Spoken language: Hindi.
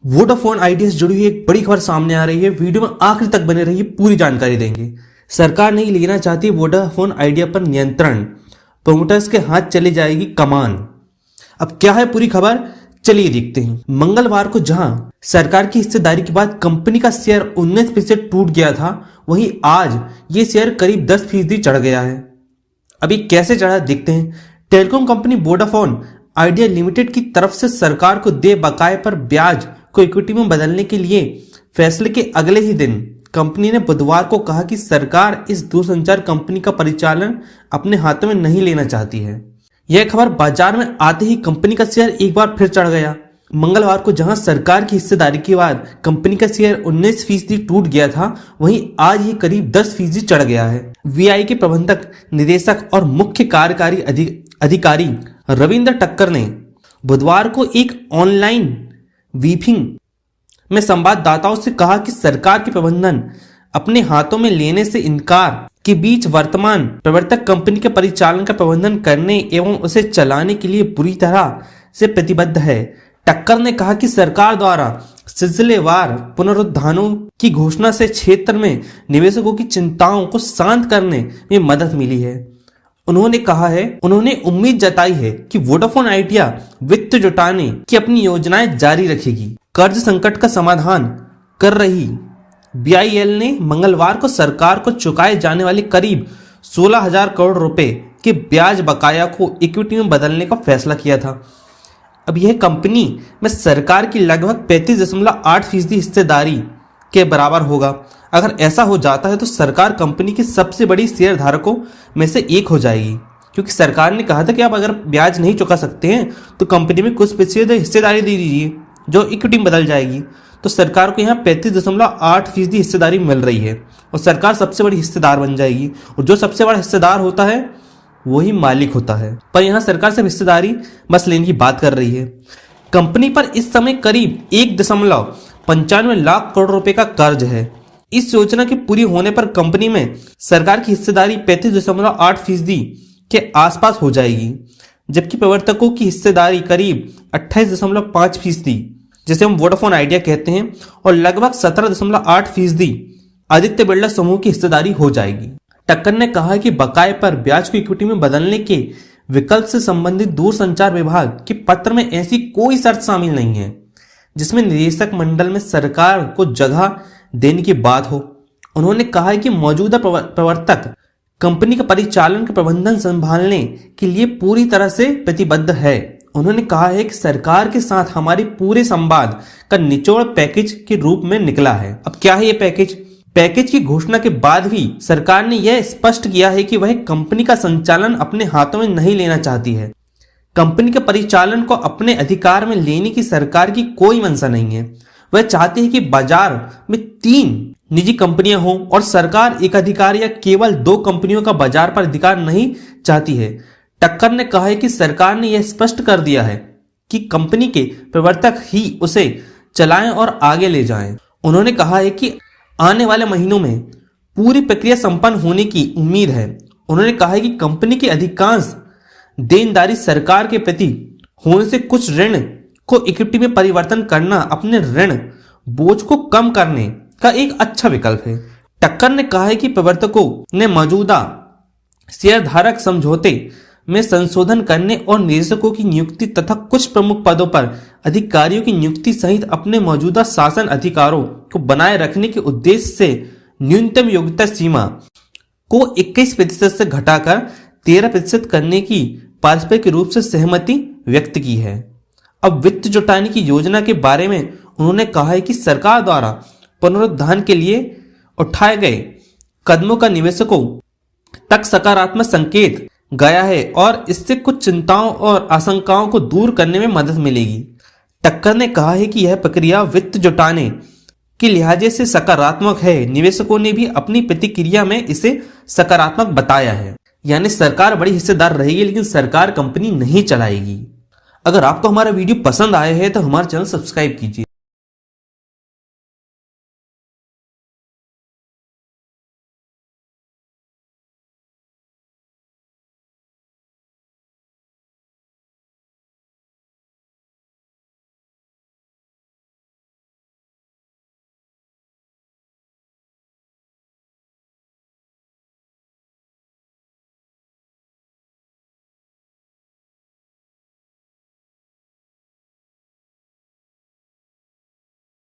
वोडाफोन आइडिया से जुड़ी हुई एक बड़ी खबर सामने आ रही है। वीडियो में आखिर तक बने रहिए, पूरी जानकारी देंगे। सरकार नहीं लेना चाहती वोडाफोन आइडिया पर नियंत्रण, प्रोमोटर्स के हाथ चली जाएगी कमान। अब क्या है पूरी खबर, चलिए देखते हैं। मंगलवार को जहां सरकार की हिस्सेदारी के बाद कंपनी का शेयर 19% टूट गया था, वहीं आज ये शेयर करीब 10% चढ़ गया है। अभी कैसे चढ़ा देखते हैं। Telecom company Vodafone idea limited की तरफ से सरकार को दे बकाये पर ब्याज को इक्विटी में बदलने के लिए फैसले के अगले ही दिन कंपनी ने बुधवार को कहा कि सरकार इस दूरसंचार कंपनी का परिचालन अपने हाथों में नहीं लेना चाहती है। यह खबर बाजार में आते ही कंपनी का शेयर एक बार फिर चढ़ गया। मंगलवार को जहां सरकार की हिस्सेदारी के बाद कंपनी का शेयर 19% टूट गया था, वहीं आज ये करीब 10% चढ़ गया है। वीआई के प्रबंधक निदेशक और मुख्य कार्यकारी अधिकारी रविंद्र टक्कर ने बुधवार को एक ऑनलाइन ब्रीफिंग में संवाददाताओं से कहा कि सरकार के प्रबंधन अपने हाथों में लेने से इनकार के बीच वर्तमान प्रवर्तक कंपनी के परिचालन का प्रबंधन करने एवं उसे चलाने के लिए पूरी तरह से प्रतिबद्ध है। टक्कर ने कहा कि सरकार द्वारा सिलसिलेवार पुनरुत्थानों की घोषणा से क्षेत्र में निवेशकों की चिंताओं को शांत करने में मदद मिली है। उन्होंने उम्मीद जताई है कि वोडाफोन आइडिया वित्त जुटाने की अपनी योजनाएं जारी रखेगी। कर्ज संकट का समाधान कर रही बीआईएल ने मंगलवार को सरकार को चुकाए जाने वाले करीब 16,000 करोड़ रुपए के ब्याज बकाया को इक्विटी में बदलने का फैसला किया था। अब यह कंपनी में सरकार की लगभग 35.8% हिस्सेदारी के बराबर होगा। अगर ऐसा हो जाता है तो सरकार कंपनी की सबसे बड़ी शेयर धारकों में से एक हो जाएगी, क्योंकि सरकार ने कहा था कि आप अगर ब्याज नहीं चुका सकते हैं तो कंपनी में कुछ प्रतिशत हिस्सेदारी दे दीजिए जो इक्विटी में बदल जाएगी। तो सरकार को यहाँ 35.8% हिस्सेदारी मिल रही है और सरकार सबसे बड़ी हिस्सेदार बन जाएगी, और जो सबसे बड़ा हिस्सेदार होता है वही मालिक होता है। पर यहाँ सरकार सिर्फ हिस्सेदारी बस लेने की बात कर रही है। कंपनी पर इस समय करीब 1.95 लाख करोड़ रुपए का कर्ज है। इस योजना के पूरी होने पर कंपनी में सरकार की हिस्सेदारी 35.8% के आसपास हो जाएगी, जबकि प्रवर्तकों की हिस्सेदारी करीब 28.5%, जिसे हम वोडाफोन आइडिया कहते हैं, और लगभग 17.8% आदित्य बिरला समूह की हिस्सेदारी हो जाएगी। टक्कर ने कहा कि बकाये पर ब्याज को इक्विटी में बदलने के विकल्प से संबंधित दूरसंचार विभाग के पत्र में ऐसी कोई शर्त शामिल नहीं है जिसमें निदेशक मंडल में सरकार को जगह देने की बात हो। उन्होंने कहा कि मौजूदा प्रवर्तक कंपनी का परिचालन का प्रबंधन संभालने के लिए पूरी तरह से प्रतिबद्ध है। उन्होंने कहा है कि सरकार के साथ हमारे पूरे संवाद का निचोड़ पैकेज के रूप में निकला है। अब क्या है ये पैकेज की घोषणा के बाद भी सरकार ने यह स्पष्ट किया है कि वह कंपनी का संचालन अपने हाथों में नहीं लेना चाहती है। कंपनी के परिचालन को अपने अधिकार में लेने की सरकार की कोई मंशा नहीं है। वह चाहती है कि बाजार में 3 निजी कंपनियां हों और सरकार एक अधिकार या केवल 2 कंपनियों का बाजार पर अधिकार नहीं चाहती है। टक्कर ने कहा है कि सरकार ने यह स्पष्ट कर दिया है कि कंपनी के प्रवर्तक ही उसे चलाएं और आगे ले जाएं। उन्होंने कहा है कि आने वाले महीनों में पूरी प्रक्रिया संपन्न होने की उम्मीद है। उन्होंने कहा है कि कंपनी की अधिकांश देनदारी सरकार के प्रति होने से कुछ ऋण को इक्विटी में परिवर्तन करना अपने ऋण बोझ को कम करने का एक अच्छा विकल्प है। टक्कर ने कहा है कि प्रवर्तकों ने मौजूदा शेयरधारक समझौते में संशोधन करने और निदेशकों की नियुक्ति तथा कुछ प्रमुख पदों पर अधिकारियों की नियुक्ति सहित अपने मौजूदा शासन अधिकारों को बनाए रखने के उद्देश्य से न्यूनतम योग्यता सीमा को 21% से घटाकर 13% करने की पारस्परिक रूप से सहमति व्यक्त की है। अब वित्त जुटाने की योजना के बारे में उन्होंने कहा है कि सरकार द्वारा पुनरुत्थान के लिए उठाए गए कदमों का निवेशकों तक सकारात्मक संकेत गया है और इससे कुछ चिंताओं और आशंकाओं को दूर करने में मदद मिलेगी। टक्कर ने कहा है कि यह प्रक्रिया वित्त जुटाने के लिहाजे से सकारात्मक है। निवेशकों ने भी अपनी प्रतिक्रिया में इसे सकारात्मक बताया है। यानी सरकार बड़ी हिस्सेदार रहेगी, लेकिन सरकार कंपनी नहीं चलाएगी। अगर आपको हमारा वीडियो पसंद आया है तो हमारा चैनल सब्सक्राइब कीजिए।